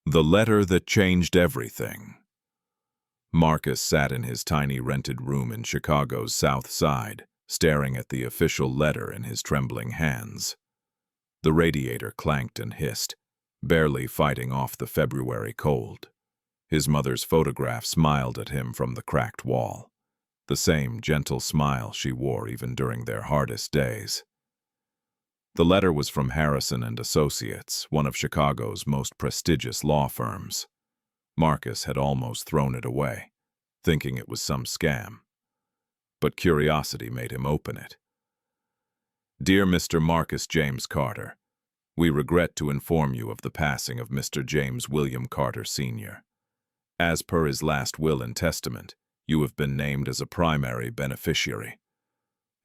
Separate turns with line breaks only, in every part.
The letter that changed everything. Marcus sat in his tiny rented room in Chicago's South Side, staring at the official letter in his trembling hands. The radiator clanked and hissed, barely fighting off the February cold. His mother's photograph smiled at him from the cracked wall, the same gentle smile she wore even during their hardest days. The letter was from Harrison and Associates, one of Chicago's most prestigious law firms. Marcus had almost thrown it away, thinking it was some scam. But curiosity made him open it. Dear Mr. Marcus James Carter, we regret to inform you of the passing of Mr. James William Carter, Sr. As per his last will and testament, you have been named as a primary beneficiary.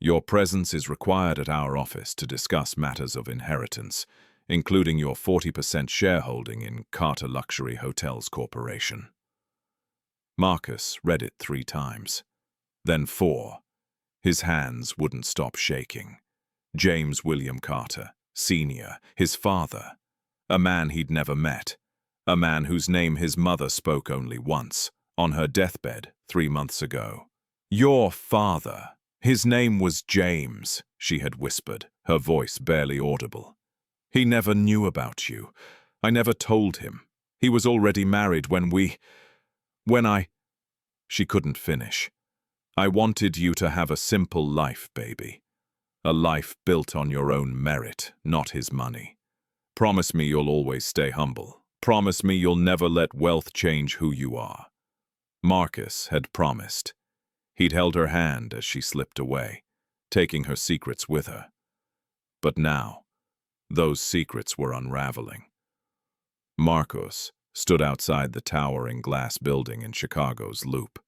Your presence is required at our office to discuss matters of inheritance, including your 40% shareholding in Carter Luxury Hotels Corporation. Marcus read it 3 times, then 4. His hands wouldn't stop shaking. James William Carter, Sr., his father, a man he'd never met, a man whose name his mother spoke only once, on her deathbed 3 months ago. Your father. His name was James, she had whispered, her voice barely audible. He never knew about you. I never told him. He was already married when She couldn't finish. I wanted you to have a simple life, baby. A life built on your own merit, not his money. Promise me you'll always stay humble. Promise me you'll never let wealth change who you are. Marcus had promised. He'd held her hand as she slipped away, taking her secrets with her. But now, those secrets were unraveling. Marcus stood outside the towering glass building in Chicago's Loop,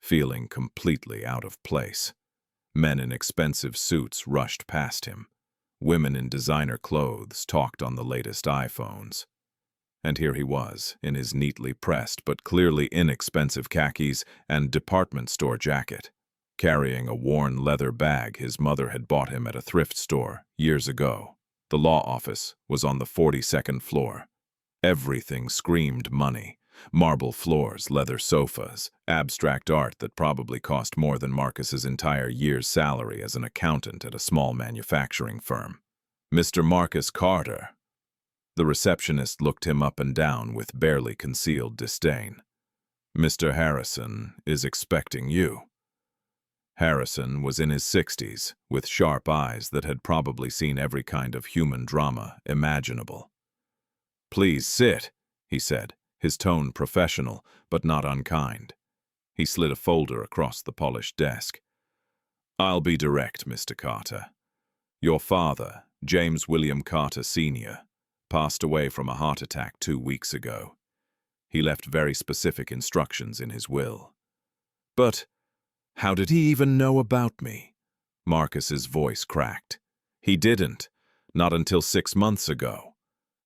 feeling completely out of place. Men in expensive suits rushed past him. Women in designer clothes talked on the latest iPhones. And here he was, in his neatly pressed but clearly inexpensive khakis and department store jacket, carrying a worn leather bag his mother had bought him at a thrift store years ago. The law office was on the 42nd floor. Everything screamed money. Marble floors, leather sofas, abstract art that probably cost more than Marcus's entire year's salary as an accountant at a small manufacturing firm. Mr. Marcus Carter. The receptionist looked him up and down with barely concealed disdain. Mr. Harrison is expecting you. Harrison was in his 60s, with sharp eyes that had probably seen every kind of human drama imaginable. Please sit, he said, his tone professional but not unkind. He slid a folder across the polished desk. I'll be direct, Mr. Carter. Your father, James William Carter, Sr., passed away from a heart attack 2 weeks ago. He left very specific instructions in his will. But how did he even know about me? Marcus's voice cracked. He didn't, not until 6 months ago.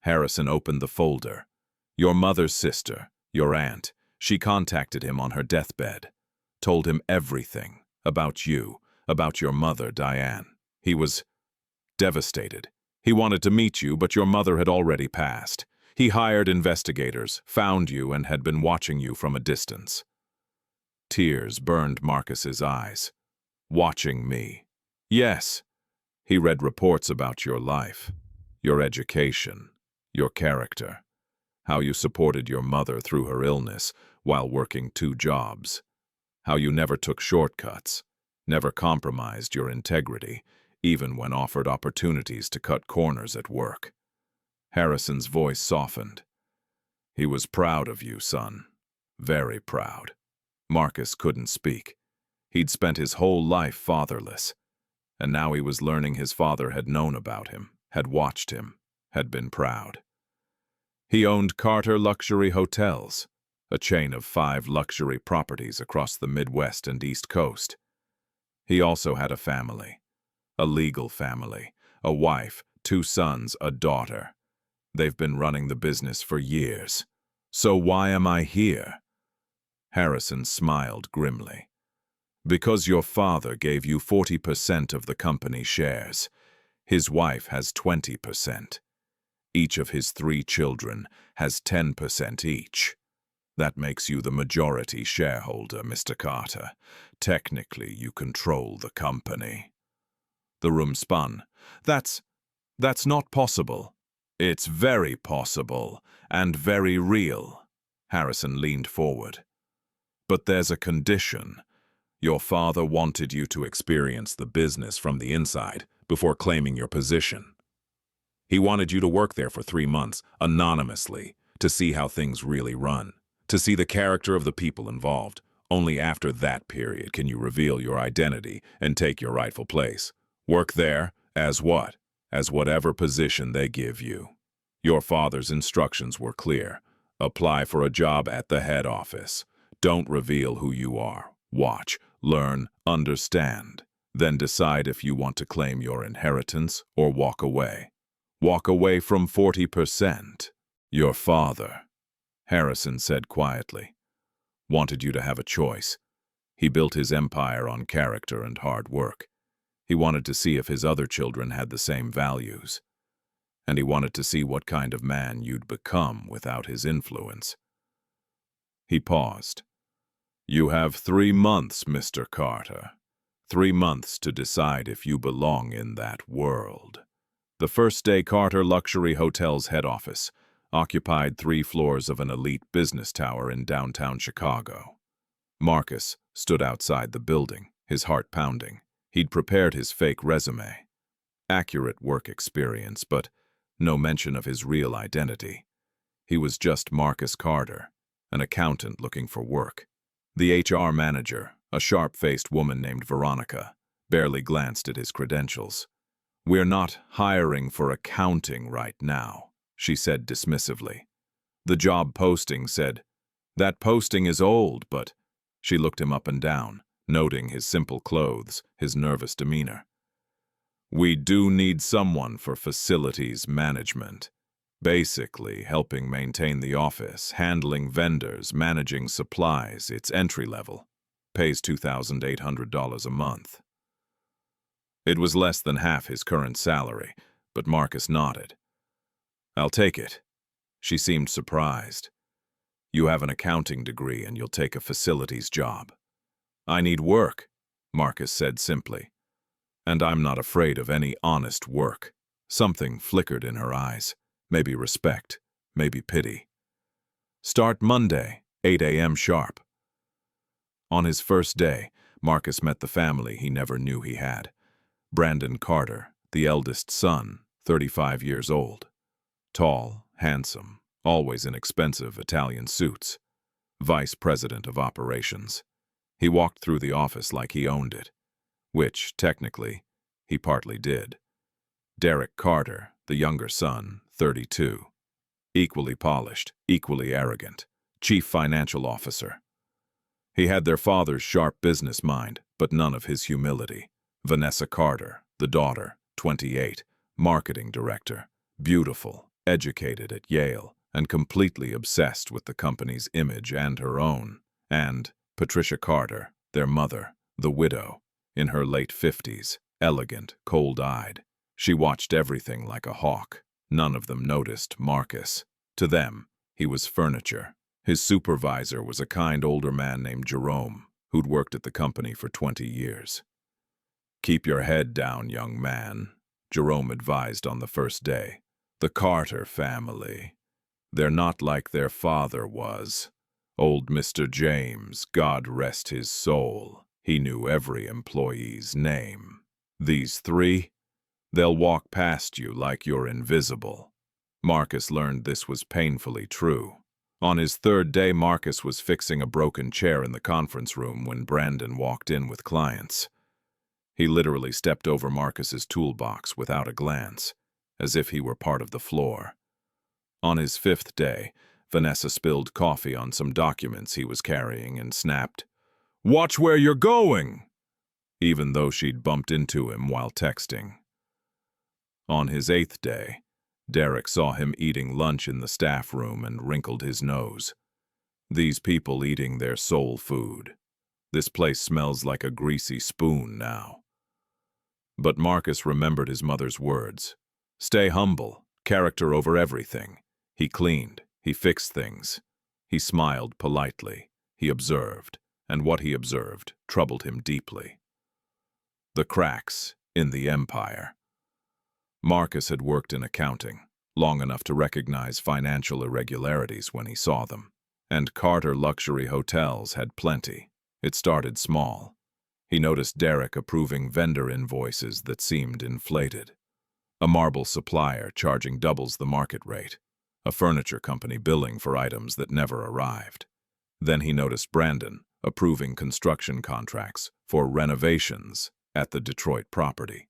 Harrison opened the folder. Your mother's sister, your aunt, she contacted him on her deathbed, told him everything about you, about your mother, Diane. He was devastated. He wanted to meet you, but your mother had already passed. He hired investigators, found you, and had been watching you from a distance. Tears burned Marcus's eyes. Watching me. Yes. He read reports about your life, your education, your character, how you supported your mother through her illness while working 2 jobs, how you never took shortcuts, never compromised your integrity, even when offered opportunities to cut corners at work. Harrison's voice softened. He was proud of you, son. Very proud. Marcus couldn't speak. He'd spent his whole life fatherless, and now he was learning his father had known about him, had watched him, had been proud. He owned Carter Luxury Hotels, a chain of 5 luxury properties across the Midwest and East Coast. He also had a family. A legal family, a wife, 2 sons, a daughter. They've been running the business for years. So why am I here? Harrison smiled grimly. Because your father gave you 40% of the company shares. His wife has 20%. Each of his 3 children has 10% each. That makes you the majority shareholder, Mr. Carter. Technically, you control the company. The room spun. That's not possible. It's very possible, and very real. Harrison leaned forward. But there's a condition. Your father wanted you to experience the business from the inside before claiming your position. He wanted you to work there for 3 months, anonymously, to see how things really run, to see the character of the people involved. Only after that period can you reveal your identity and take your rightful place. Work there as what? As whatever position they give you. Your father's instructions were clear. Apply for a job at the head office. Don't reveal who you are. Watch, learn, understand. Then decide if you want to claim your inheritance or walk away. Walk away from 40%. Your father, Harrison said quietly, wanted you to have a choice. He built his empire on character and hard work. He wanted to see if his other children had the same values. And he wanted to see what kind of man you'd become without his influence. He paused. You have 3 months, Mr. Carter. 3 months to decide if you belong in that world. The first day, Carter Luxury Hotel's head office occupied 3 floors of an elite business tower in downtown Chicago. Marcus stood outside the building, his heart pounding. He'd prepared his fake resume. Accurate work experience, but no mention of his real identity. He was just Marcus Carter, an accountant looking for work. The HR manager, a sharp-faced woman named Veronica, barely glanced at his credentials. We're not hiring for accounting right now, she said dismissively. The job posting said, that posting is old, but she looked him up and down, noting his simple clothes, his nervous demeanor. We do need someone for facilities management. Basically, helping maintain the office, handling vendors, managing supplies. It's entry level. Pays $2,800 a month. It was less than half his current salary, but Marcus nodded. I'll take it. She seemed surprised. You have an accounting degree and you'll take a facilities job. I need work, Marcus said simply. And I'm not afraid of any honest work. Something flickered in her eyes. Maybe respect, maybe pity. Start Monday, 8 a.m. sharp. On his first day, Marcus met the family he never knew he had. Brandon Carter, the eldest son, 35 years old. Tall, handsome, always in expensive Italian suits. Vice President of Operations. He walked through the office like he owned it, which, technically, he partly did. Derek Carter, the younger son, 32. Equally polished, equally arrogant. Chief Financial Officer. He had their father's sharp business mind, but none of his humility. Vanessa Carter, the daughter, 28. Marketing Director. Beautiful, educated at Yale, and completely obsessed with the company's image and her own. And Patricia Carter, their mother, the widow, in her late 50s, elegant, cold-eyed. She watched everything like a hawk. None of them noticed Marcus. To them, he was furniture. His supervisor was a kind older man named Jerome, who'd worked at the company for 20 years. Keep your head down, young man, Jerome advised on the first day. The Carter family. They're not like their father was. Old Mr. James, God rest his soul. He knew every employee's name. These 3? They'll walk past you like you're invisible. Marcus learned this was painfully true. On his 3rd day, Marcus was fixing a broken chair in the conference room when Brandon walked in with clients. He literally stepped over Marcus's toolbox without a glance, as if he were part of the floor. On his 5th day, Vanessa spilled coffee on some documents he was carrying and snapped, "Watch where you're going!" even though she'd bumped into him while texting. On his 8th day, Derek saw him eating lunch in the staff room and wrinkled his nose. These people eating their soul food. This place smells like a greasy spoon now. But Marcus remembered his mother's words. Stay humble, Character over everything. He cleaned. He fixed things. He smiled politely. He observed, and what he observed troubled him deeply. The cracks in the empire. Marcus had worked in accounting, long enough to recognize financial irregularities when he saw them. And Carter luxury hotels had plenty. It started small. He noticed Derek approving vendor invoices that seemed inflated. A marble supplier charging doubles the market rate. A furniture company billing for items that never arrived. Then he noticed Brandon approving construction contracts for renovations at the Detroit property.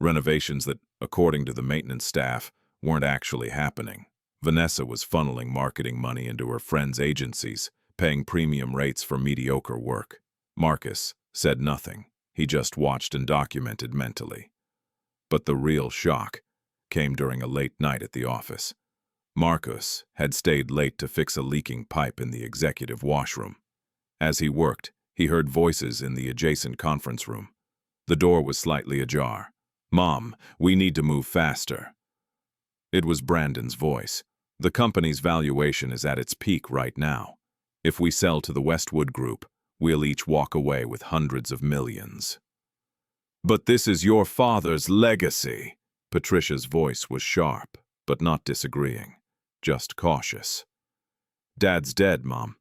Renovations that, according to the maintenance staff, weren't actually happening. Vanessa was funneling marketing money into her friends' agencies, paying premium rates for mediocre work. Marcus said nothing. He just watched and documented mentally. But the real shock came during a late night at the office. Marcus had stayed late to fix a leaking pipe in the executive washroom. As he worked, he heard voices in the adjacent conference room. The door was slightly ajar. "Mom, we need to move faster." It was Brandon's voice. "The company's valuation is at its peak right now. If we sell to the Westwood Group, we'll each walk away with hundreds of millions." "But this is your father's legacy." Patricia's voice was sharp, but not disagreeing, just cautious. "Dad's dead, Mom."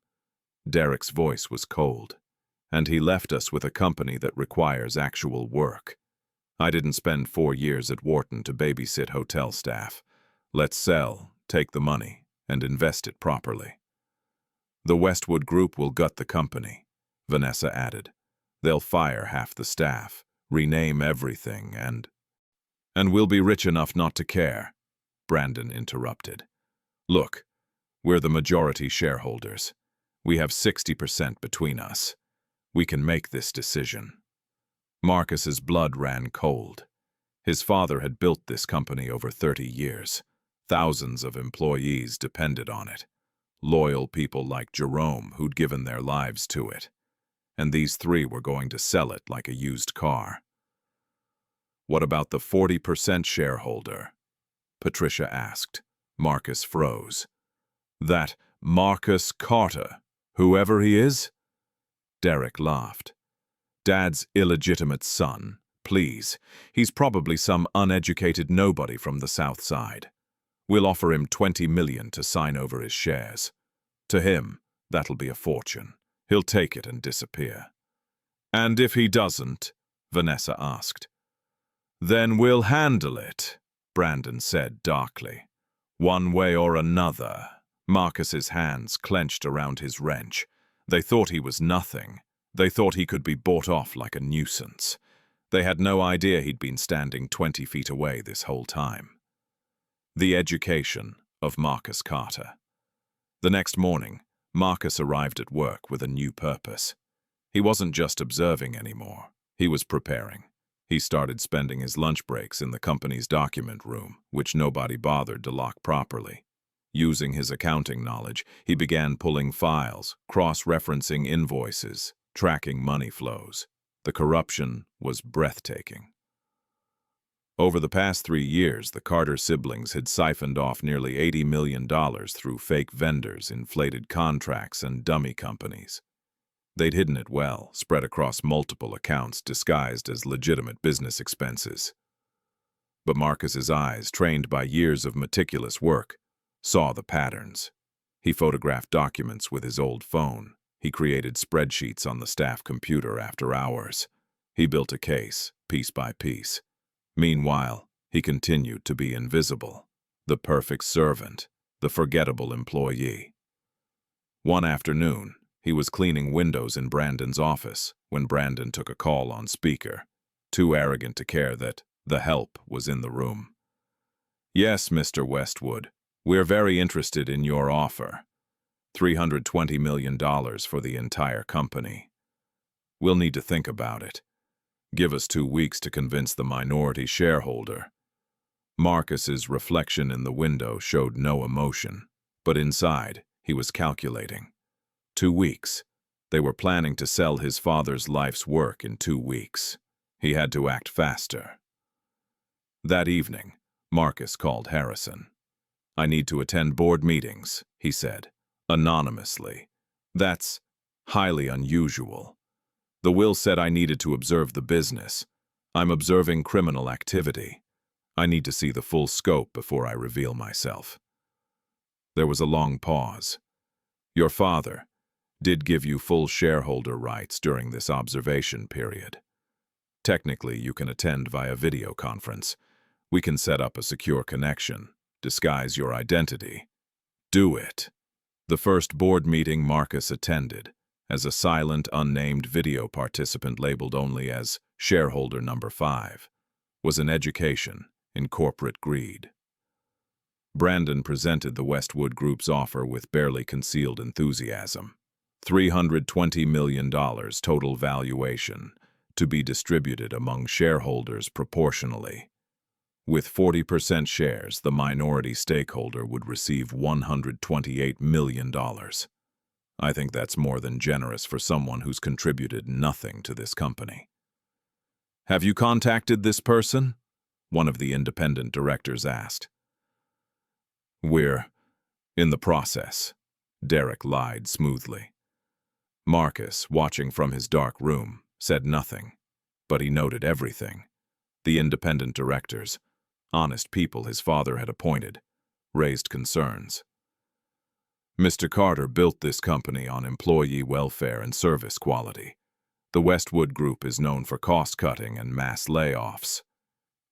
Derek's voice was cold. "And he left us with a company that requires actual work. I didn't spend 4 years at Wharton to babysit hotel staff. Let's sell, take the money, and invest it properly." "The Westwood Group will gut the company," Vanessa added. "They'll fire half the staff, rename everything, and we'll be rich enough not to care," Brandon interrupted. "Look, we're the majority shareholders. We have 60% between us. We can make this decision." Marcus's blood ran cold. His father had built this company over 30 years. Thousands of employees depended on it. Loyal people like Jerome who'd given their lives to it. And these three were going to sell it like a used car. "What about the 40% shareholder?" Patricia asked. Marcus froze. "That Marcus Carter, whoever he is?" Derek laughed. "Dad's illegitimate son. Please, he's probably some uneducated nobody from the South Side. We'll offer him $20 million to sign over his shares. To him, that'll be a fortune. He'll take it and disappear." "And if he doesn't?" Vanessa asked. "Then we'll handle it," Brandon said darkly. "One way or another." Marcus's hands clenched around his wrench. They thought he was nothing. They thought he could be bought off like a nuisance. They had no idea he'd been standing 20 feet away this whole time. The education of Marcus Carter. The next morning, Marcus arrived at work with a new purpose. He wasn't just observing anymore. He was preparing. He started spending his lunch breaks in the company's document room, which nobody bothered to lock properly. Using his accounting knowledge, he began pulling files, cross-referencing invoices, tracking money flows. The corruption was breathtaking. Over the past 3 years, the Carter siblings had siphoned off nearly $80 million through fake vendors, inflated contracts, and dummy companies. They'd hidden it well, spread across multiple accounts disguised as legitimate business expenses. But Marcus's eyes, trained by years of meticulous work, saw the patterns. He photographed documents with his old phone. He created spreadsheets on the staff computer after hours. He built a case, piece by piece. Meanwhile, he continued to be invisible, the perfect servant, the forgettable employee. One afternoon, he was cleaning windows in Brandon's office when Brandon took a call on speaker, too arrogant to care that the help was in the room. "Yes, Mr. Westwood, we're very interested in your offer. $320 million for the entire company. We'll need to think about it. Give us 2 weeks to convince the minority shareholder." Marcus's reflection in the window showed no emotion, but inside, he was calculating. 2 weeks. They were planning to sell his father's life's work in 2 weeks. He had to act faster. That evening, Marcus called Harrison. "I need to attend board meetings," he said, anonymously. "That's highly unusual. The will said I needed to observe the business. I'm observing criminal activity. I need to see the full scope before I reveal myself." There was a long pause. "Your father did give you full shareholder rights during this observation period. Technically, you can attend via video conference. We can set up a secure connection, disguise your identity. Do it." The first board meeting Marcus attended, as a silent, unnamed video participant labeled only as shareholder number 5, was an education in corporate greed. Brandon presented the Westwood Group's offer with barely concealed enthusiasm. $320 million total valuation, to be distributed among shareholders proportionally. With 40% shares, the minority stakeholder would receive $128 million. I think that's more than generous for someone who's contributed nothing to this company. "Have you contacted this person?" one of the independent directors asked. "We're in the process," Derek lied smoothly. Marcus, watching from his dark room, said nothing, but he noted everything. The independent directors, honest people his father had appointed, raised concerns. "Mr. Carter built this company on employee welfare and service quality. The Westwood Group is known for cost-cutting and mass layoffs."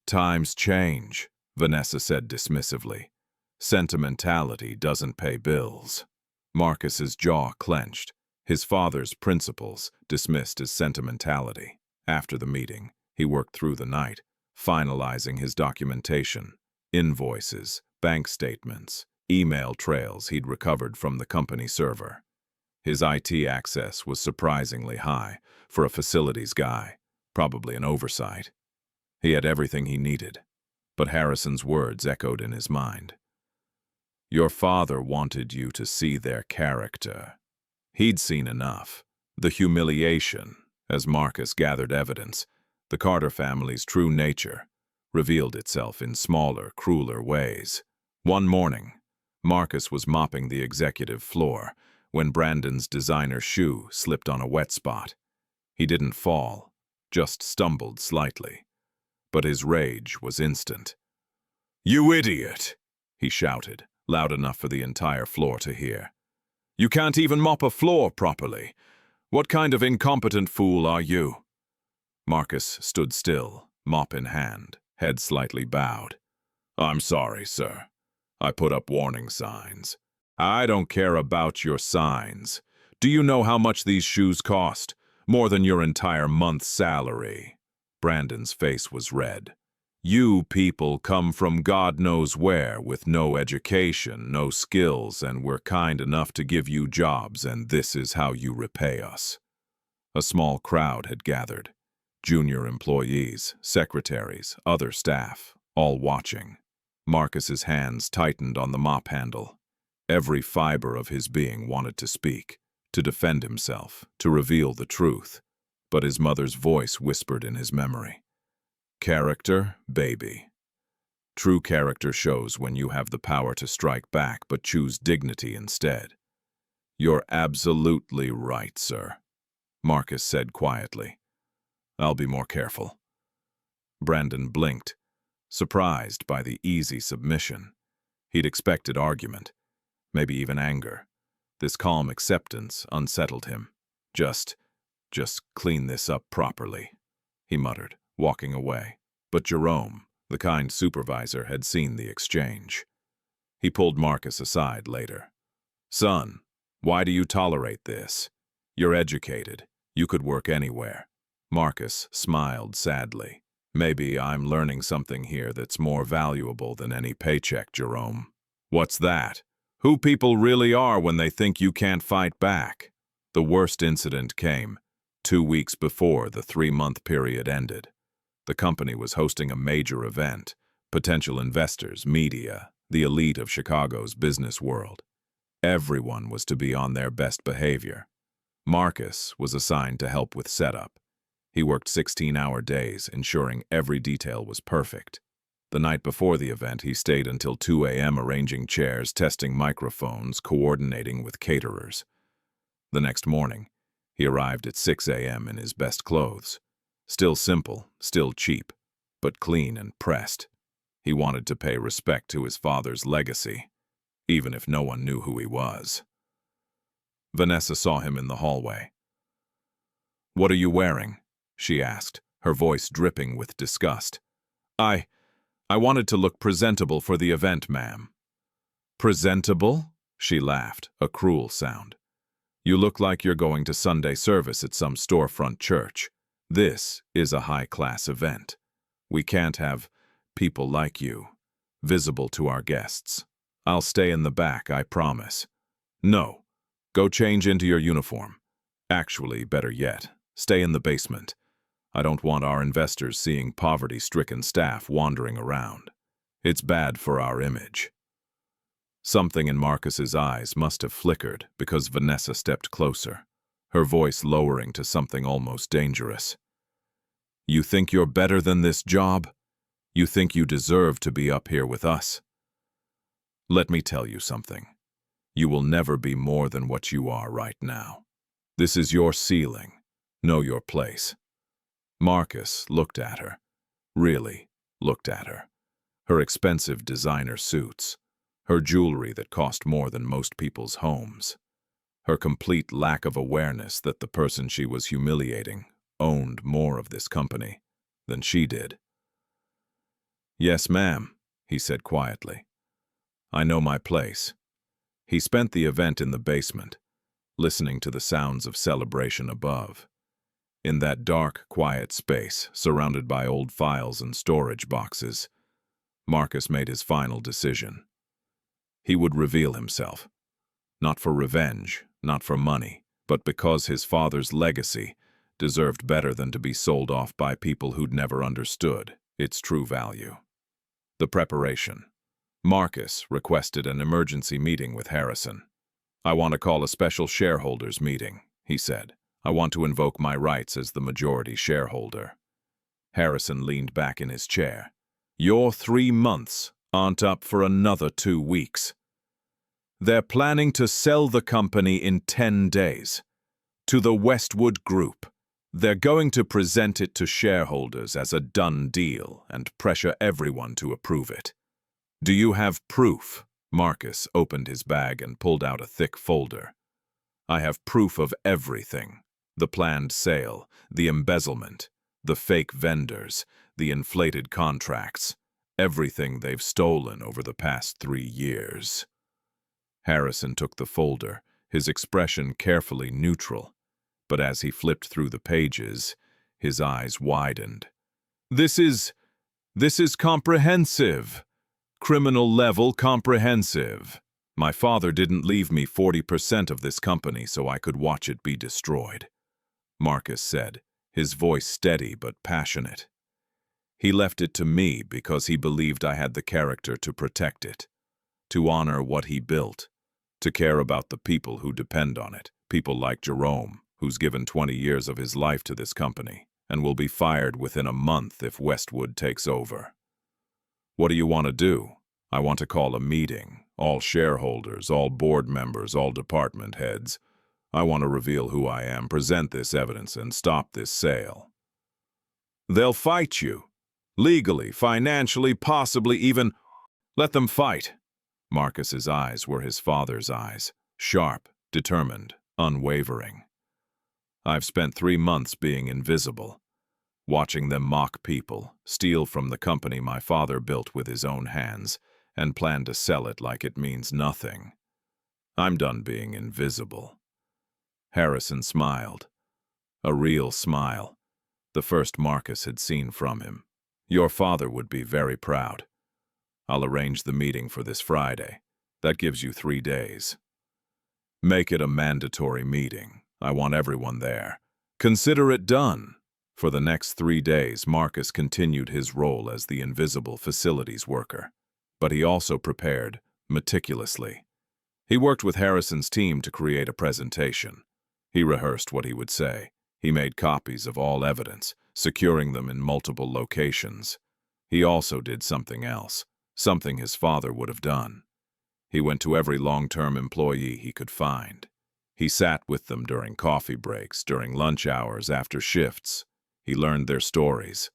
"Times change," Vanessa said dismissively. "Sentimentality doesn't pay bills." Marcus's jaw clenched. His father's principles dismissed as sentimentality. After the meeting, he worked through the night, finalizing his documentation, invoices, bank statements, email trails he'd recovered from the company server. His IT access was surprisingly high for a facilities guy, probably an oversight. He had everything he needed, but Harrison's words echoed in his mind. "Your father wanted you to see their character." He'd seen enough. The humiliation, as Marcus gathered evidence, the Carter family's true nature, revealed itself in smaller, crueler ways. One morning, Marcus was mopping the executive floor when Brandon's designer shoe slipped on a wet spot. He didn't fall, just stumbled slightly. But his rage was instant. "You idiot!" he shouted, loud enough for the entire floor to hear. "You can't even mop a floor properly. What kind of incompetent fool are you?" Marcus stood still, mop in hand, head slightly bowed. "I'm sorry, sir. I put up warning signs." "I don't care about your signs. Do you know how much these shoes cost? More than your entire month's salary." Brandon's face was red. "You people come from God knows where with no education, no skills, and we're kind enough to give you jobs, and this is how you repay us." A small crowd had gathered. Junior employees, secretaries, other staff, all watching. Marcus's hands tightened on the mop handle. Every fiber of his being wanted to speak, to defend himself, to reveal the truth. But his mother's voice whispered in his memory. "Character, baby. True character shows when you have the power to strike back but choose dignity instead." "You're absolutely right, sir," Marcus said quietly. "I'll be more careful." Brandon blinked, surprised by the easy submission. He'd expected argument, maybe even anger. This calm acceptance unsettled him. Just clean this up properly," he muttered, walking away. But Jerome, the kind supervisor, had seen the exchange. He pulled Marcus aside later. "Son, why do you tolerate this? You're educated. You could work anywhere." Marcus smiled sadly. "Maybe I'm learning something here that's more valuable than any paycheck, Jerome." "What's that? Who people really are when they think you can't fight back." The worst incident came 2 weeks before the 3-month period ended. The company was hosting a major event. Potential investors, media, the elite of Chicago's business world. Everyone was to be on their best behavior. Marcus was assigned to help with setup. He worked 16-hour days, ensuring every detail was perfect. The night before the event, he stayed until 2 a.m. arranging chairs, testing microphones, coordinating with caterers. The next morning, he arrived at 6 a.m. in his best clothes. Still simple, still cheap, but clean and pressed. He wanted to pay respect to his father's legacy, even if no one knew who he was. Vanessa saw him in the hallway. "What are you wearing?" she asked, her voice dripping with disgust. I wanted to look presentable for the event, ma'am." "Presentable?" She laughed, a cruel sound. "You look like you're going to Sunday service at some storefront church. This is a high-class event. We can't have people like you visible to our guests. I'll stay in the back, I promise." "No. Go change into your uniform. Actually, better yet, stay in the basement. I don't want our investors seeing poverty-stricken staff wandering around. It's bad for our image." Something in Marcus's eyes must have flickered because Vanessa stepped closer, her voice lowering to something almost dangerous. "You think you're better than this job? You think you deserve to be up here with us? Let me tell you something. You will never be more than what you are right now. This is your ceiling. Know your place." Marcus looked at her. Really looked at her. Her expensive designer suits. Her jewelry that cost more than most people's homes. Her complete lack of awareness that the person she was humiliating owned more of this company than she did. "Yes, ma'am," he said quietly. "I know my place." He spent the event in the basement, listening to the sounds of celebration above. In that dark, quiet space, surrounded by old files and storage boxes, Marcus made his final decision. He would reveal himself. Not for revenge, not for money, but because his father's legacy deserved better than to be sold off by people who'd never understood its true value. The preparation. Marcus requested an emergency meeting with Harrison. "I want to call a special shareholders meeting," he said. "I want to invoke my rights as the majority shareholder." Harrison leaned back in his chair. "Your 3 months aren't up for another 2 weeks. They're planning to sell the company in 10 days. To the Westwood Group. They're going to present it to shareholders as a done deal and pressure everyone to approve it. Do you have proof?" Marcus opened his bag and pulled out a thick folder. "I have proof of everything. The planned sale, the embezzlement, the fake vendors, the inflated contracts, everything they've stolen over the past 3 years." Harrison took the folder, his expression carefully neutral, but as he flipped through the pages, his eyes widened. This is comprehensive. Criminal-level comprehensive. My father didn't leave me 40% of this company so I could watch it be destroyed," Marcus said, his voice steady but passionate. "He left it to me because he believed I had the character to protect it, to honor what he built, to care about the people who depend on it, people like Jerome, who's given 20 years of his life to this company and will be fired within a month if Westwood takes over. What do you want to do? I want to call a meeting, all shareholders, all board members, all department heads. I want to reveal who I am, present this evidence, and stop this sale." "They'll fight you. Legally, financially, possibly even—" "Let them fight." Marcus's eyes were his father's eyes, sharp, determined, unwavering. "I've spent 3 months being invisible, watching them mock people, steal from the company my father built with his own hands, and plan to sell it like it means nothing. I'm done being invisible." Harrison smiled. A real smile, the first Marcus had seen from him. "Your father would be very proud. I'll arrange the meeting for this Friday. That gives you 3 days. Make it a mandatory meeting. I want everyone there. Consider it done." For the next 3 days, Marcus continued his role as the invisible facilities worker. But he also prepared meticulously. He worked with Harrison's team to create a presentation. He rehearsed what he would say. He made copies of all evidence, securing them in multiple locations. He also did something else, something his father would have done. He went to every long-term employee he could find. He sat with them during coffee breaks, during lunch hours, after shifts. He learned their stories.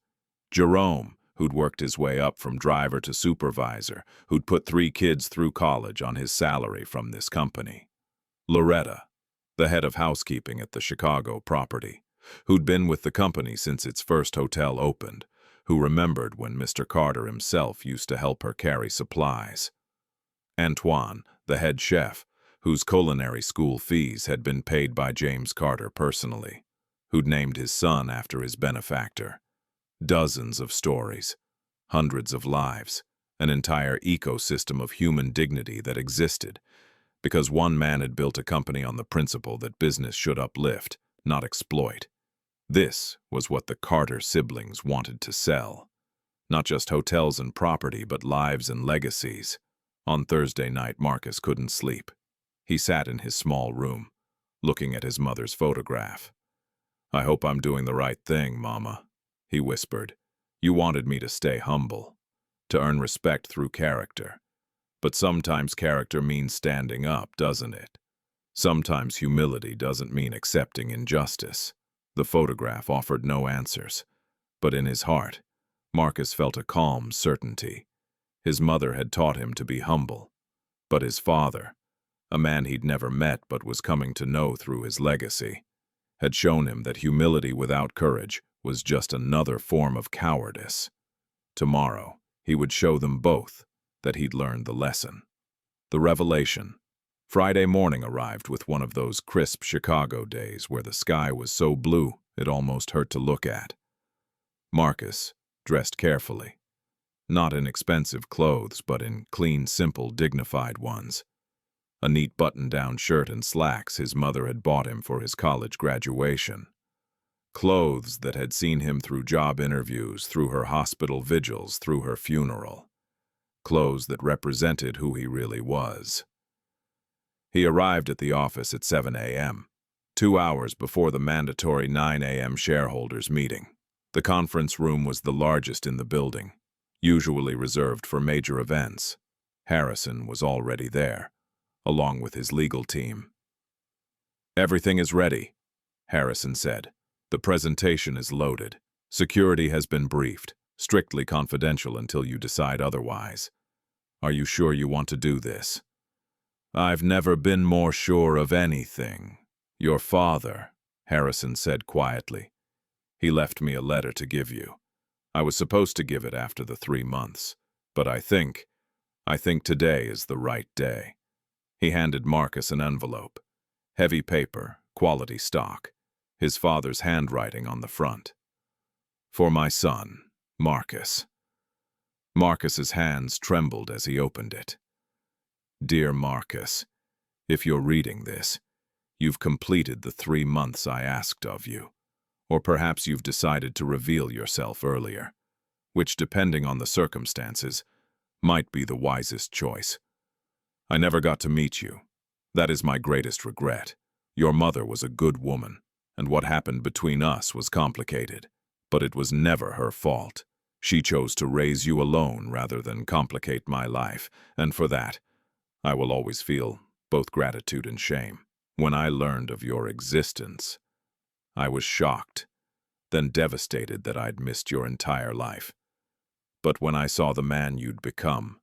Jerome, who'd worked his way up from driver to supervisor, who'd put 3 kids through college on his salary from this company. Loretta, the head of housekeeping at the Chicago property, who'd been with the company since its first hotel opened, who remembered when Mr. Carter himself used to help her carry supplies. Antoine, the head chef, whose culinary school fees had been paid by James Carter personally, who'd named his son after his benefactor. Dozens of stories, hundreds of lives, an entire ecosystem of human dignity that existed, because one man had built a company on the principle that business should uplift, not exploit. This was what the Carter siblings wanted to sell. Not just hotels and property, but lives and legacies. On Thursday night, Marcus couldn't sleep. He sat in his small room, looking at his mother's photograph. "I hope I'm doing the right thing, Mama," he whispered. "You wanted me to stay humble, to earn respect through character. But sometimes character means standing up, doesn't it? Sometimes humility doesn't mean accepting injustice." The photograph offered no answers, but in his heart, Marcus felt a calm certainty. His mother had taught him to be humble, but his father, a man he'd never met but was coming to know through his legacy, had shown him that humility without courage was just another form of cowardice. Tomorrow, he would show them both that he'd learned the lesson. The revelation. Friday morning arrived with one of those crisp Chicago days where the sky was so blue it almost hurt to look at. Marcus, dressed carefully. Not in expensive clothes, but in clean, simple, dignified ones. A neat button-down shirt and slacks his mother had bought him for his college graduation. Clothes that had seen him through job interviews, through her hospital vigils, through her funeral. Clothes that represented who he really was. He arrived at the office at 7 a.m., 2 hours before the mandatory 9 a.m. shareholders' meeting. The conference room was the largest in the building, usually reserved for major events. Harrison was already there, along with his legal team. "Everything is ready," Harrison said. "The presentation is loaded. Security has been briefed, strictly confidential until you decide otherwise. Are you sure you want to do this?" "I've never been more sure of anything. Your father," Harrison said quietly. "He left me a letter to give you. I was supposed to give it after the 3 months, but I think today is the right day." He handed Marcus an envelope. Heavy paper, quality stock, his father's handwriting on the front. "For my son, Marcus." Marcus's hands trembled as he opened it. "Dear Marcus, if you're reading this, you've completed the 3 months I asked of you. Or perhaps you've decided to reveal yourself earlier, which, depending on the circumstances, might be the wisest choice. I never got to meet you. That is my greatest regret. Your mother was a good woman, and what happened between us was complicated, but it was never her fault. She chose to raise you alone rather than complicate my life, and for that, I will always feel both gratitude and shame. When I learned of your existence, I was shocked, then devastated that I'd missed your entire life. But when I saw the man you'd become,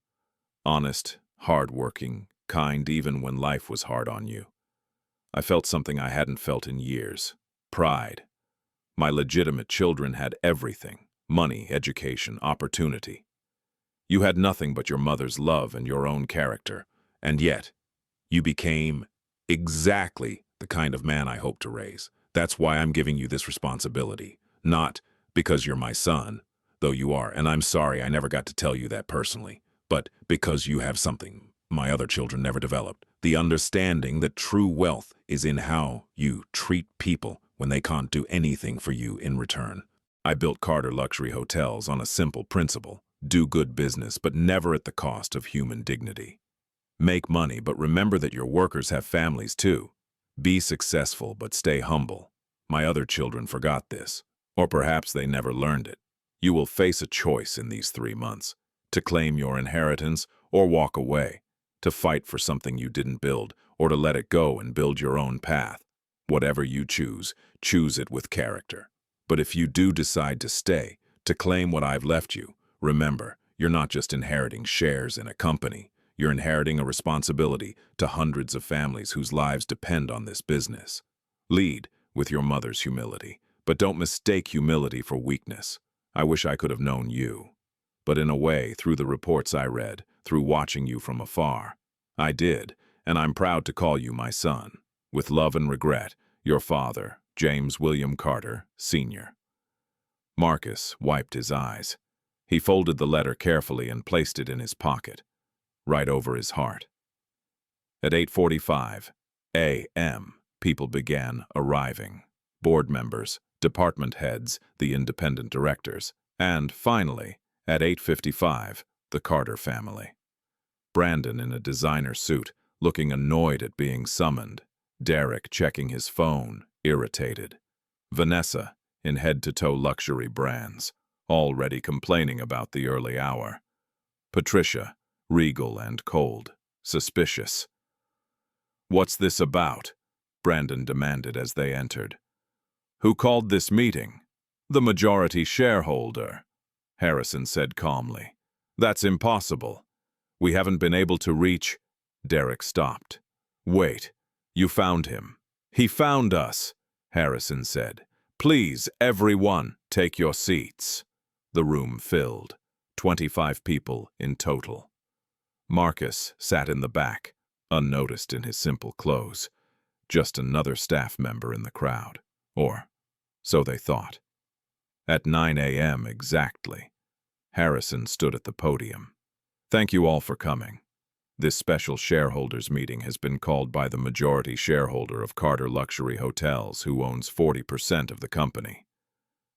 honest, hard-working, kind even when life was hard on you, I felt something I hadn't felt in years. Pride. My legitimate children had everything: money, education, opportunity. You had nothing but your mother's love and your own character, and yet you became exactly the kind of man I hope to raise. That's why I'm giving you this responsibility. Not because you're my son, though you are, and I'm sorry I never got to tell you that personally, but because you have something my other children never developed: the understanding that true wealth is in how you treat people when they can't do anything for you in return. I built Carter Luxury Hotels on a simple principle: do good business, but never at the cost of human dignity. Make money, but remember that your workers have families too. Be successful, but stay humble. My other children forgot this, or perhaps they never learned it. You will face a choice in these 3 months: to claim your inheritance or walk away, to fight for something you didn't build, or to let it go and build your own path. Whatever you choose, choose it with character. But if you do decide to stay, to claim what I've left you, remember, you're not just inheriting shares in a company. You're inheriting a responsibility to hundreds of families whose lives depend on this business. Lead with your mother's humility, but don't mistake humility for weakness. I wish I could have known you. But in a way, through the reports I read, through watching you from afar, I did, and I'm proud to call you my son. With love and regret, your father, James William Carter, Sr. Marcus wiped his eyes. He folded the letter carefully and placed it in his pocket, right over his heart. At 8:45 a.m., people began arriving. Board members, department heads, the independent directors, and, finally, at 8:55, the Carter family. Brandon in a designer suit, looking annoyed at being summoned. Derek checking his phone, irritated. Vanessa in head-to-toe luxury brands, already complaining about the early hour. Patricia, regal and cold, suspicious. "What's this about?" Brandon demanded as they entered. "Who called this meeting?" "The majority shareholder," Harrison said calmly. "That's impossible. We haven't been able to reach—" Derek stopped. "Wait, you found him." "He found us," Harrison said. "Please, everyone, take your seats." The room filled, 25 people in total. Marcus sat in the back, unnoticed in his simple clothes, just another staff member in the crowd. Or so they thought. At 9 a.m. exactly, Harrison stood at the podium. "Thank you all for coming. This special shareholders meeting has been called by the majority shareholder of Carter Luxury Hotels, who owns 40% of the company.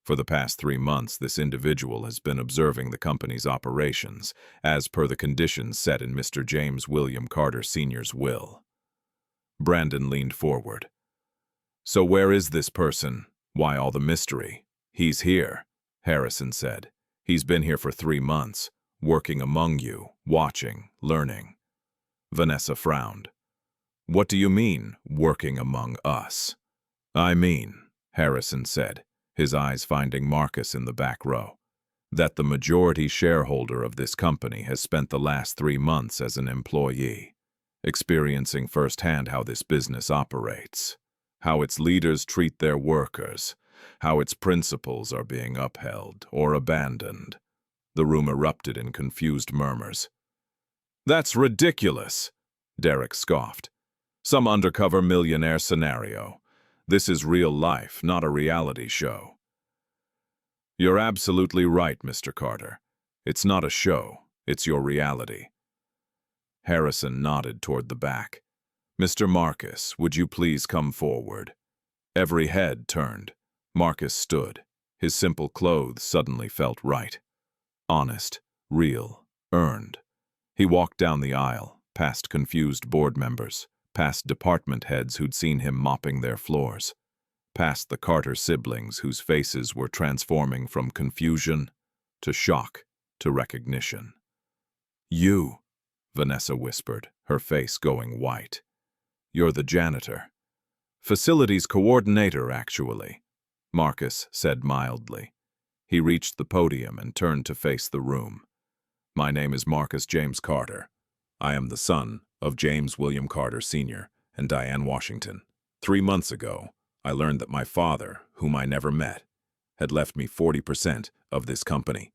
For the past 3 months, this individual has been observing the company's operations, as per the conditions set in Mr. James William Carter Sr.'s will." Brandon leaned forward. "So where is this person? Why all the mystery?" "He's here," Harrison said. "He's been here for 3 months, working among you, watching, learning." Vanessa frowned. "What do you mean, working among us?" "I mean," Harrison said, his eyes finding Marcus in the back row, "that the majority shareholder of this company has spent the last 3 months as an employee, experiencing firsthand how this business operates, how its leaders treat their workers, how its principles are being upheld or abandoned." The room erupted in confused murmurs. "That's ridiculous," Derek scoffed. "Some undercover millionaire scenario. This is real life, not a reality show." "You're absolutely right, Mr. Carter. It's not a show, it's your reality." Harrison nodded toward the back. "Mr. Marcus, would you please come forward?" Every head turned. Marcus stood. His simple clothes suddenly felt right. Honest, real, earned. He walked down the aisle, past confused board members, past department heads who'd seen him mopping their floors, past the Carter siblings whose faces were transforming from confusion to shock to recognition. "You," Vanessa whispered, her face going white. "You're the janitor." "Facilities coordinator, actually," Marcus said mildly. He reached the podium and turned to face the room. "My name is Marcus James Carter. I am the son of James William Carter Sr. and Diane Washington. 3 months ago, I learned that my father, whom I never met, had left me 40% of this company.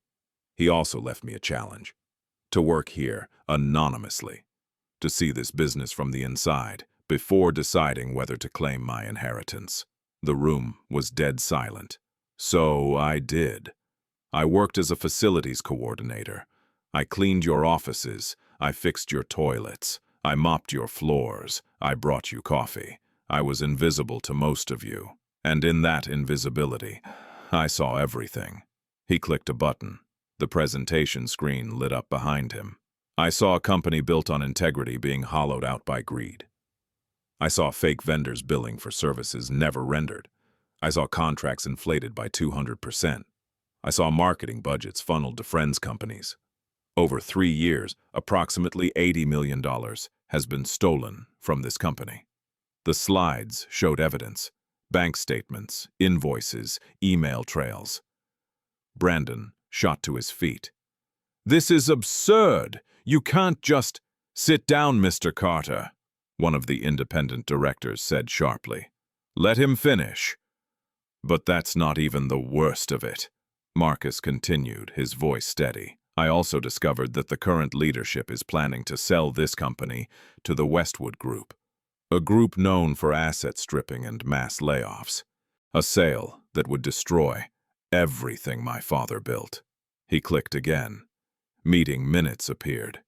He also left me a challenge: to work here anonymously, to see this business from the inside before deciding whether to claim my inheritance." The room was dead silent. "So I did. I worked as a facilities coordinator. I cleaned your offices. I fixed your toilets. I mopped your floors. I brought you coffee. I was invisible to most of you. And in that invisibility, I saw everything." He clicked a button. The presentation screen lit up behind him. "I saw a company built on integrity being hollowed out by greed. I saw fake vendors billing for services never rendered. I saw contracts inflated by 200%. I saw marketing budgets funneled to friends' companies. Over 3 years, approximately $80 million has been stolen from this company. The slides showed evidence: bank statements, invoices, email trails. Brandon shot to his feet. "This is absurd! You can't just—" "Sit down, Mr. Carter," one of the independent directors said sharply. "Let him finish." "But that's not even the worst of it," Marcus continued, his voice steady. "I also discovered that the current leadership is planning to sell this company to the Westwood Group, a group known for asset stripping and mass layoffs. A sale that would destroy everything my father built." He clicked again. Meeting minutes appeared.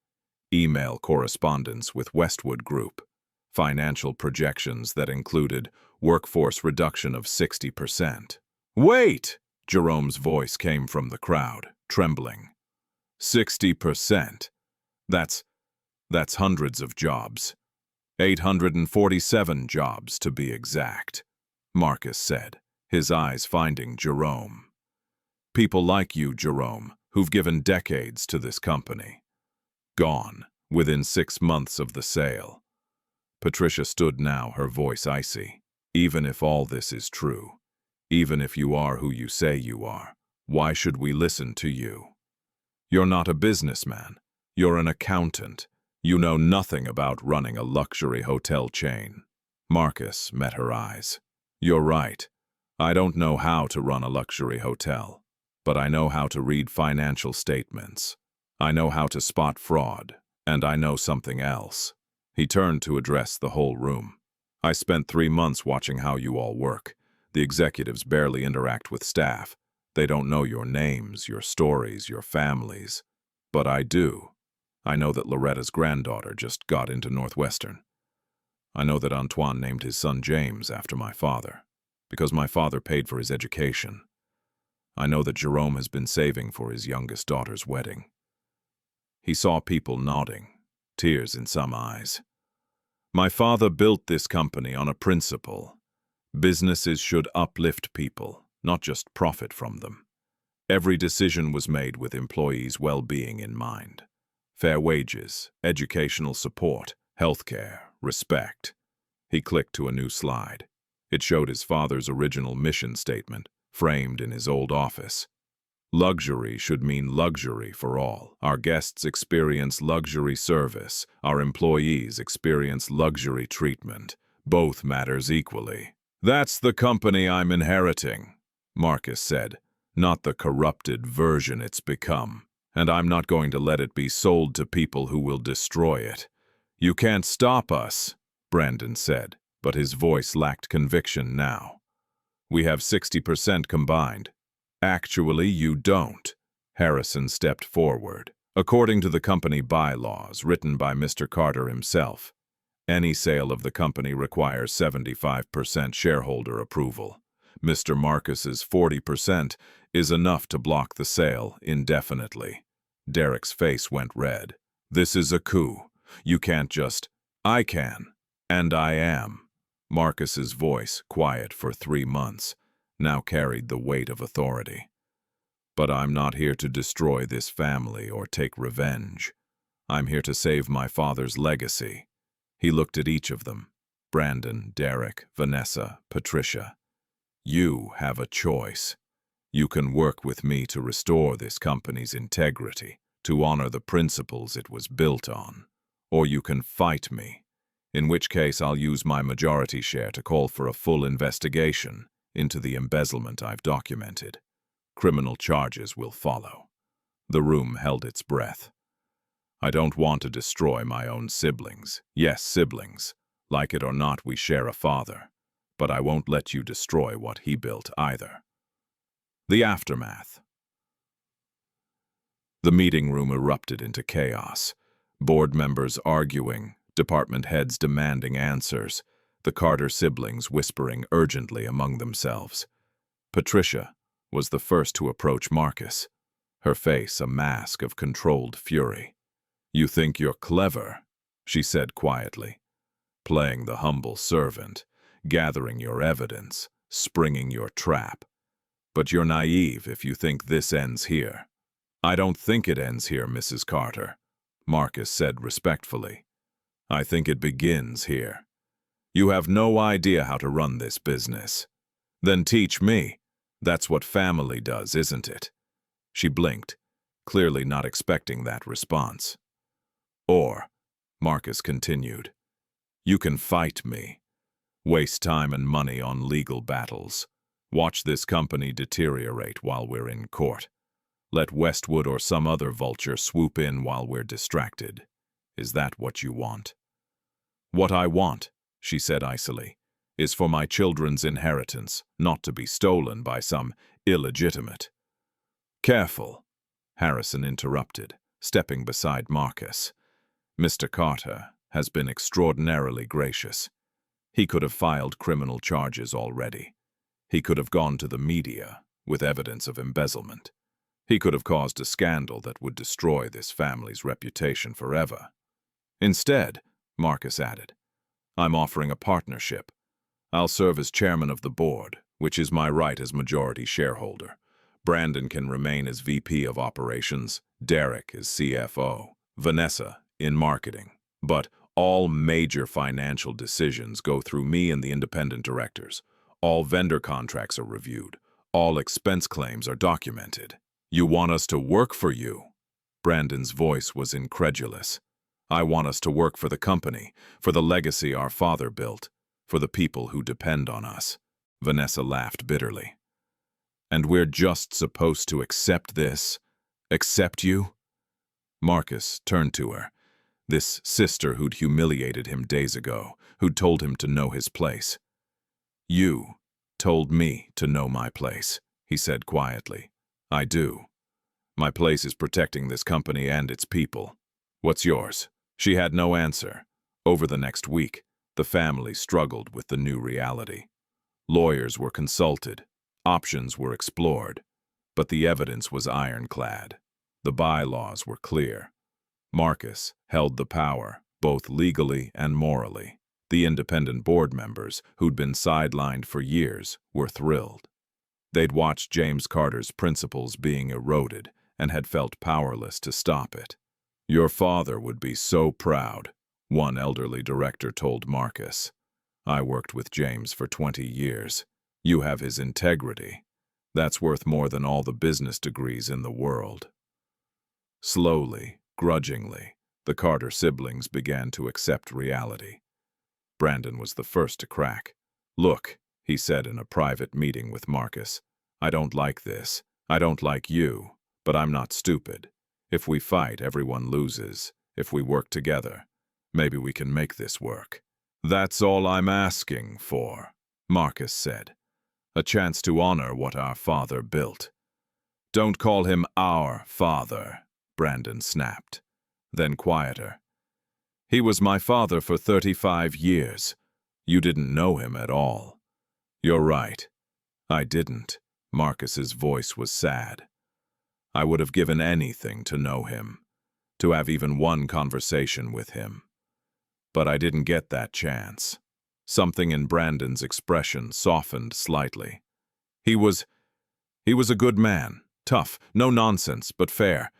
Email correspondence with Westwood Group. Financial projections that included workforce reduction of 60%. "Wait!" Jerome's voice came from the crowd, trembling. 60%. That's hundreds of jobs. 847 jobs, to be exact, Marcus said, his eyes finding Jerome. "People like you, Jerome, who've given decades to this company. Gone within 6 months of the sale." Patricia stood now, her voice icy. "Even if all this is true, even if you are who you say you are, why should we listen to you? You're not a businessman. You're an accountant. You know nothing about running a luxury hotel chain." Marcus met her eyes. "You're right. I don't know how to run a luxury hotel, but I know how to read financial statements. I know how to spot fraud, and I know something else." He turned to address the whole room. "I spent 3 months watching how you all work. The executives barely interact with staff. They don't know your names, your stories, your families. But I do. I know that Loretta's granddaughter just got into Northwestern. I know that Antoine named his son James after my father, because my father paid for his education. I know that Jerome has been saving for his youngest daughter's wedding." He saw people nodding, tears in some eyes. "My father built this company on a principle. Businesses should uplift people, not just profit from them. Every decision was made with employees' well-being in mind. Fair wages, educational support, healthcare, respect." He clicked to a new slide. It showed his father's original mission statement, framed in his old office. "Luxury should mean luxury for all. Our guests experience luxury service. Our employees experience luxury treatment. Both matters equally." "That's the company I'm inheriting," Marcus said, "not the corrupted version it's become. And I'm not going to let it be sold to people who will destroy it." "You can't stop us," Brandon said, but his voice lacked conviction now. "We have 60% combined." "Actually, you don't." Harrison stepped forward. "According to the company bylaws written by Mr. Carter himself, any sale of the company requires 75% shareholder approval. Mr. Marcus's 40% is enough to block the sale indefinitely." Derek's face went red. "This is a coup. You can't just—" "I can, and I am." Marcus's voice, quiet for 3 months, now carried the weight of authority. "But I'm not here to destroy this family or take revenge. I'm here to save my father's legacy." He looked at each of them: Brandon, Derek, Vanessa, Patricia. "You have a choice. You can work with me to restore this company's integrity, to honor the principles it was built on. Or you can fight me, in which case I'll use my majority share to call for a full investigation into the embezzlement I've documented. Criminal charges will follow." The room held its breath. "I don't want to destroy my own siblings. Yes, siblings. Like it or not, we share a father. But I won't let you destroy what he built either." The aftermath. The meeting room erupted into chaos. Board members arguing, department heads demanding answers, the Carter siblings whispering urgently among themselves. Patricia was the first to approach Marcus, her face a mask of controlled fury. "You think you're clever," she said quietly, "playing the humble servant, gathering your evidence, springing your trap. But you're naive if you think this ends here. I don't think it ends here, Mrs. Carter, Marcus said respectfully. I think it begins here. You have no idea how to run this business. Then teach me. That's what family does, isn't it? She blinked, clearly not expecting that response. Or, Marcus continued, you can fight me. Waste time and money on legal battles. Watch this company deteriorate while we're in court. Let Westwood or some other vulture swoop in while we're distracted. Is that what you want? What I want, she said icily, is for my children's inheritance not to be stolen by some illegitimate. Careful, Harrison interrupted, stepping beside Marcus. Mr. Carter has been extraordinarily gracious. He could have filed criminal charges already. He could have gone to the media with evidence of embezzlement. He could have caused a scandal that would destroy this family's reputation forever. Instead, Marcus added, I'm offering a partnership. I'll serve as chairman of the board, which is my right as majority shareholder. Brandon can remain as VP of operations, Derek as CFO, Vanessa in marketing. But all major financial decisions go through me and the independent directors. All vendor contracts are reviewed. All expense claims are documented. You want us to work for you? Brandon's voice was incredulous. I want us to work for the company, for the legacy our father built, for the people who depend on us. Vanessa laughed bitterly. And we're just supposed to accept this? Accept you? Marcus turned to her, this sister who'd humiliated him days ago, who'd told him to know his place. You told me to know my place, he said quietly. I do. My place is protecting this company and its people. What's yours? She had no answer. Over the next week, the family struggled with the new reality. Lawyers were consulted. Options were explored. But the evidence was ironclad. The bylaws were clear. Marcus held the power, both legally and morally. The independent board members, who'd been sidelined for years, were thrilled. They'd watched James Carter's principles being eroded and had felt powerless to stop it. Your father would be so proud, one elderly director told Marcus. I worked with James for 20 years. You have his integrity. That's worth more than all the business degrees in the world. Slowly, grudgingly, the Carter siblings began to accept reality. Brandon was the first to crack. Look, he said in a private meeting with Marcus, I don't like this. I don't like you, but I'm not stupid. If we fight, everyone loses. If we work together, maybe we can make this work. That's all I'm asking for, Marcus said. A chance to honor what our father built. Don't call him our father, Brandon snapped. Then quieter. He was my father for 35 years. You didn't know him at all. You're right. I didn't. Marcus's voice was sad. I would have given anything to know him, to have even one conversation with him. But I didn't get that chance. Something in Brandon's expression softened slightly. He was a good man, tough, no nonsense, but fair.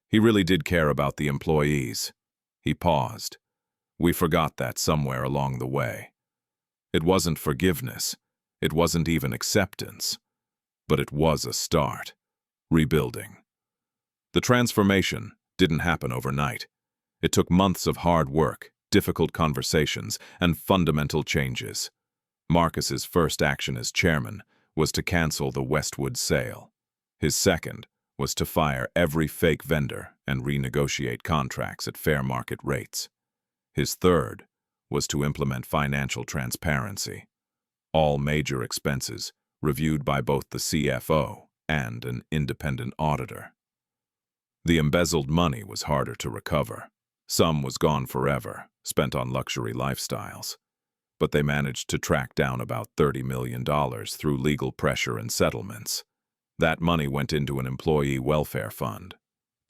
He really did care about the employees. He paused. We forgot that somewhere along the way. It wasn't forgiveness. It wasn't even acceptance. But it was a start. Rebuilding. The transformation didn't happen overnight. It took months of hard work, difficult conversations, and fundamental changes. Marcus's first action as chairman was to cancel the Westwood sale. His second was to fire every fake vendor and renegotiate contracts at fair market rates. His third was to implement financial transparency. All major expenses reviewed by both the CFO and an independent auditor. The embezzled money was harder to recover. Some was gone forever, spent on luxury lifestyles. But they managed to track down about $30 million through legal pressure and settlements. That money went into an employee welfare fund,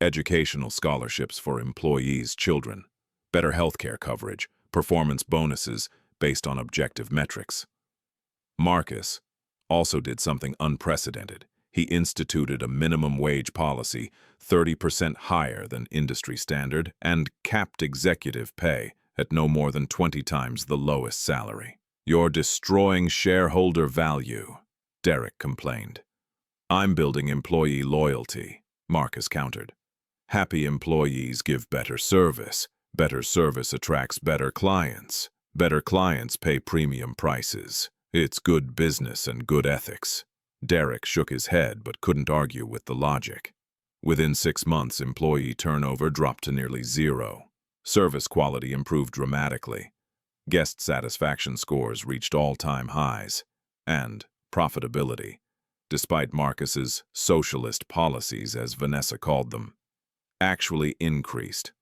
educational scholarships for employees' children, better healthcare coverage, performance bonuses based on objective metrics. Marcus also did something unprecedented. He instituted a minimum wage policy 30% higher than industry standard and capped executive pay at no more than 20 times the lowest salary. "You're destroying shareholder value," Derek complained. "I'm building employee loyalty," Marcus countered. "Happy employees give better service. Better service attracts better clients. Better clients pay premium prices. It's good business and good ethics." Derek shook his head but couldn't argue with the logic. Within 6 months, employee turnover dropped to nearly zero. Service quality improved dramatically. Guest satisfaction scores reached all-time highs. And profitability, despite Marcus's socialist policies, as Vanessa called them, actually increased.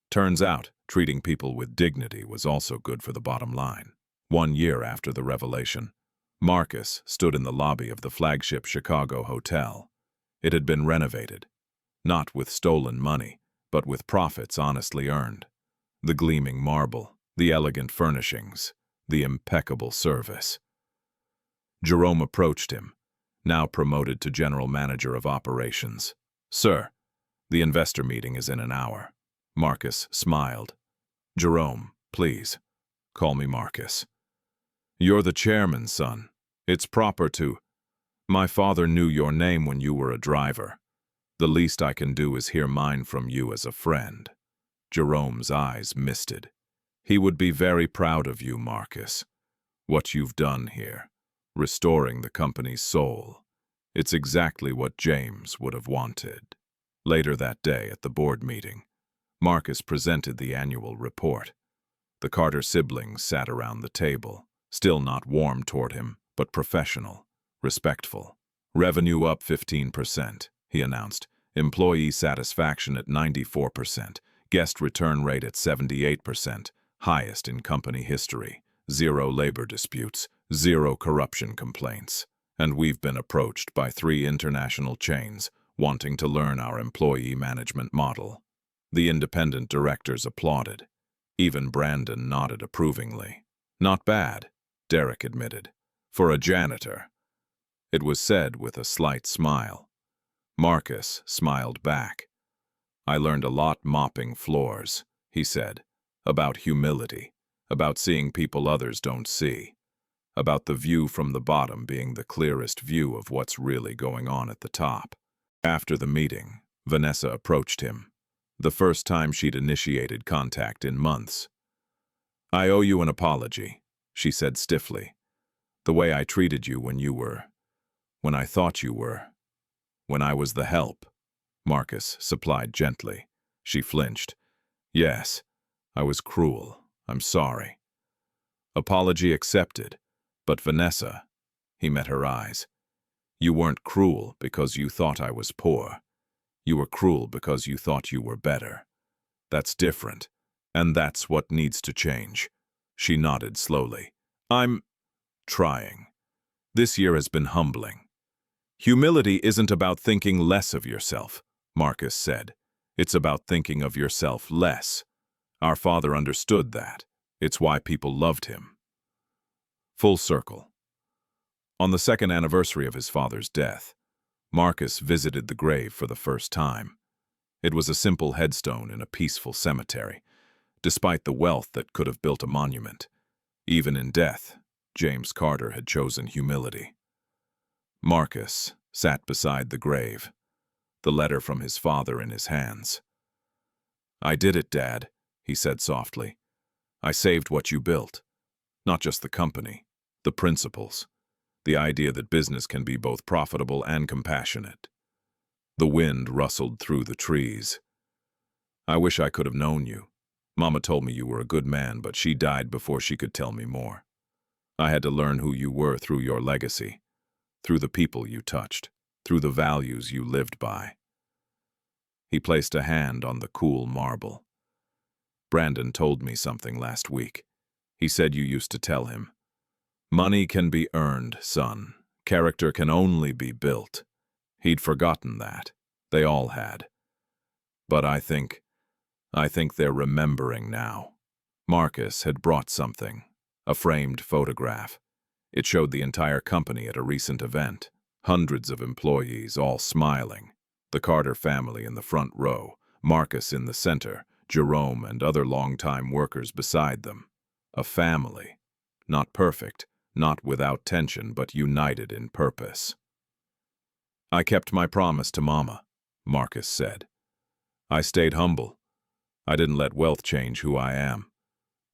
Turns out, treating people with dignity was also good for the bottom line. 1 year after the revelation, Marcus stood in the lobby of the flagship Chicago hotel. It had been renovated, not with stolen money, but with profits honestly earned. The gleaming marble, the elegant furnishings, the impeccable service. Jerome approached him, now promoted to general manager of operations. "Sir, the investor meeting is in an hour." Marcus smiled. "Jerome, please, call me Marcus. You're the chairman, son. It's proper to. My father knew your name when you were a driver. The least I can do is hear mine from you as a friend." Jerome's eyes misted. "He would be very proud of you, Marcus. What you've done here, restoring the company's soul. It's exactly what James would have wanted." Later that day at the board meeting, Marcus presented the annual report. The Carter siblings sat around the table, still not warm toward him, but professional, respectful. "Revenue up 15%, he announced. "Employee satisfaction at 94%. Guest return rate at 78%, highest in company history. 0 labor disputes, 0 corruption complaints. And we've been approached by 3 international chains wanting to learn our employee management model." The independent directors applauded. Even Brandon nodded approvingly. "Not bad," Derek admitted, "for a janitor." It was said with a slight smile. Marcus smiled back. "I learned a lot mopping floors," he said, "about humility, about seeing people others don't see, about the view from the bottom being the clearest view of what's really going on at the top." After the meeting, Vanessa approached him, the first time she'd initiated contact in months. "I owe you an apology," she said stiffly. "The way I treated you when I thought you were, when I was the help," Marcus supplied gently. She flinched. "Yes, I was cruel. I'm sorry." "Apology accepted. But Vanessa," he met her eyes, "you weren't cruel because you thought I was poor. You were cruel because you thought you were better. That's different, and that's what needs to change." She nodded slowly. "I'm trying. This year has been humbling." "Humility isn't about thinking less of yourself," Marcus said. "It's about thinking of yourself less. Our father understood that. It's why people loved him." Full circle. On the 2nd anniversary of his father's death, Marcus visited the grave for the first time. It was a simple headstone in a peaceful cemetery, despite the wealth that could have built a monument. Even in death, James Carter had chosen humility. Marcus sat beside the grave, the letter from his father in his hands. "I did it, Dad," he said softly. "I saved what you built. Not just the company, the principles. The idea that business can be both profitable and compassionate." The wind rustled through the trees. "I wish I could have known you. Mama told me you were a good man, but she died before she could tell me more. I had to learn who you were through your legacy, through the people you touched, through the values you lived by." He placed a hand on the cool marble. "Brandon told me something last week. He said you used to tell him, 'Money can be earned, son. Character can only be built.' He'd forgotten that. They all had. But I think they're remembering now." Marcus had brought something, a framed photograph. It showed the entire company at a recent event, Hundreds of employees, all smiling. The Carter family in the front row, Marcus in the center, Jerome and other longtime workers beside them. A family. Not perfect, not without tension, but united in purpose. "I kept my promise to Mama," Marcus said. "I stayed humble. I didn't let wealth change who I am.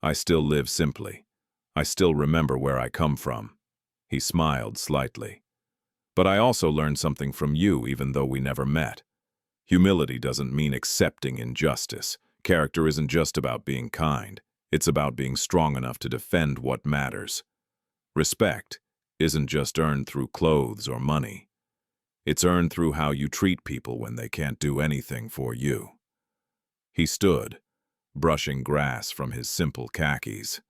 I still live simply. I still remember where I come from." He smiled slightly. "But I also learned something from you, even though we never met. Humility doesn't mean accepting injustice. Character isn't just about being kind. It's about being strong enough to defend what matters. Respect isn't just earned through clothes or money. It's earned through how you treat people when they can't do anything for you." He stood, brushing grass from his simple khakis,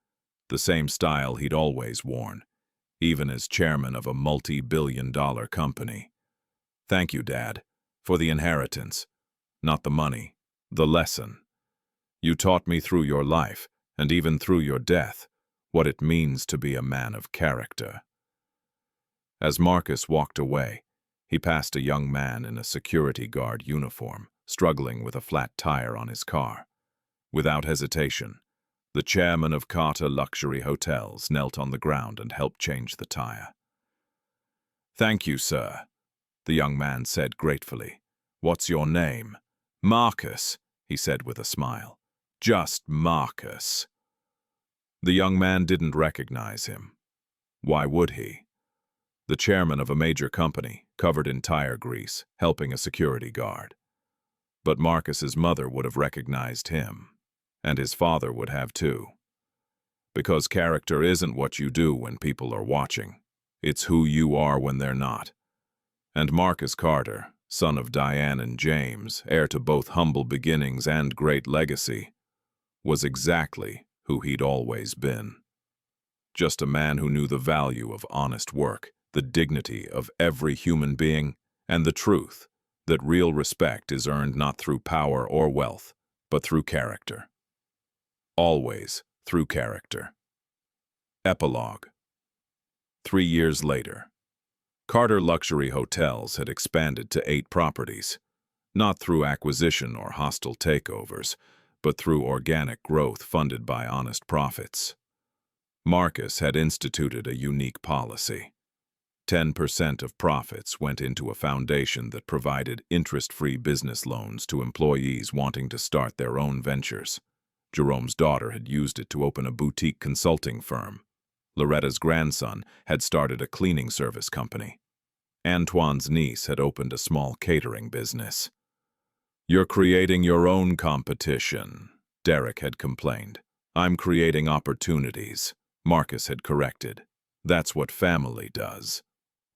the same style he'd always worn, even as chairman of a multi-billion-dollar company. "Thank you, Dad, for the inheritance. Not the money, the lesson. You taught me through your life, and even through your death, what it means to be a man of character." As Marcus walked away, he passed a young man in a security guard uniform, struggling with a flat tire on his car. Without hesitation, the chairman of Carter Luxury Hotels knelt on the ground and helped change the tire. "Thank you, sir," the young man said gratefully. "What's your name?" "Marcus," he said with a smile. "Just Marcus." The young man didn't recognize him. Why would he? The chairman of a major company, covered in tire grease, helping a security guard. But Marcus's mother would have recognized him, and his father would have too. Because character isn't what you do when people are watching. It's who you are when they're not. And Marcus Carter, son of Diane and James, heir to both humble beginnings and great legacy, was exactly who he'd always been. Just a man who knew the value of honest work, the dignity of every human being, and the truth that real respect is earned not through power or wealth, but through character. Always through character. Epilogue. 3 years later. Carter Luxury Hotels had expanded to 8 properties, not through acquisition or hostile takeovers, but through organic growth funded by honest profits. Marcus had instituted a unique policy. 10% of profits went into a foundation that provided interest-free business loans to employees wanting to start their own ventures. Jerome's daughter had used it to open a boutique consulting firm. Loretta's grandson had started a cleaning service company. Antoine's niece had opened a small catering business. "You're creating your own competition," Derek had complained. "I'm creating opportunities," Marcus had corrected. "That's what family does."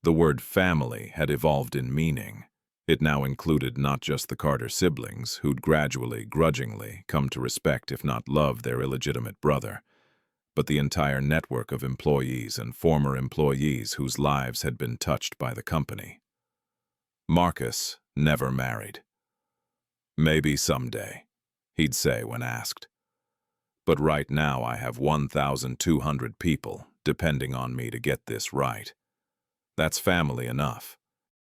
The word family had evolved in meaning. It now included not just the Carter siblings, who'd gradually, grudgingly, come to respect if not love their illegitimate brother, but the entire network of employees and former employees whose lives had been touched by the company. Marcus never married. "Maybe someday," he'd say when asked. "But right now I have 1,200 people depending on me to get this right. That's family enough."